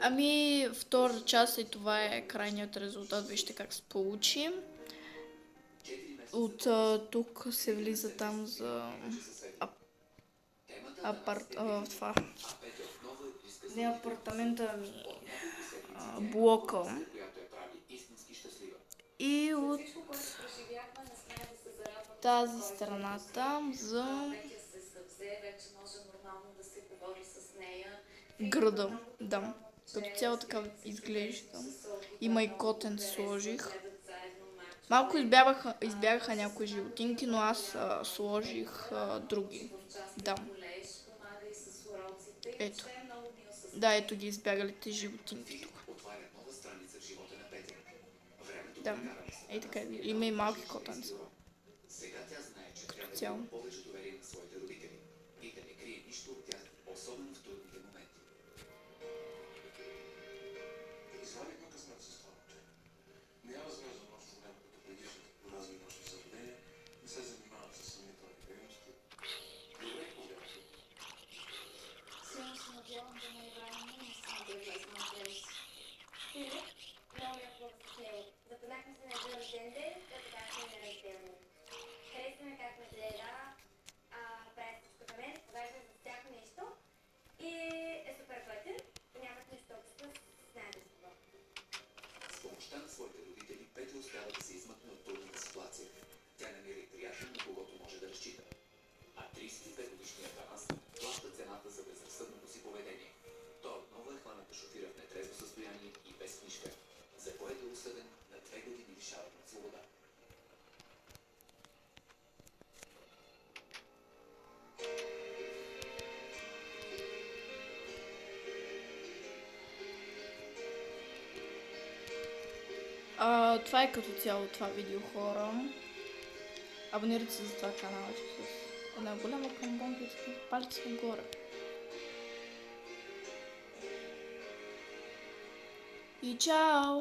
Ами, втора част и това е крайният резултат. Вижте как се получи. От тук се влиза там за това. Не апартамента, ами блока. И от тази страна там за града. Да. Като цяло така изглежда. Има и котен сложих. Малко избягаха някои животинки, но аз сложих други. Да. Ето. Да, ето ги избягалите животинки тук. Да. Ей така. Има и малки котенца. Като цяло. Извадихме късмет с това момче. Не я разглежда нощно време като предишните поразни нощни заведения, не се занимава с съмнителни дейности. Добре, повярвайте. Силно се надявам да не играем наистина да излезем на плейс. Филип, много ми е хубаво. Запознахме се на един рожден ден, като бяхме неразделни. Харесваме как ме гледа, прави всичко за мен, важно за всяко нещо и е супер готин. Нямат нищо общо с най-добро. С помощта на своите родители, Петя успява да се измъкне от трудната ситуация. Тя намира и приятел, на когото може да разчита. А 35-годишният Атанас плаща цената за безразсъдното си поведение. Той отново е хванат да шофира в нетрезво състояние и без книжка, за което е осъден на 2 години лишаване от свобода. Това е като цяло това видео, хора. Абонирайте се за това канала, с една голяма камбонка и палец нагоре. И чао!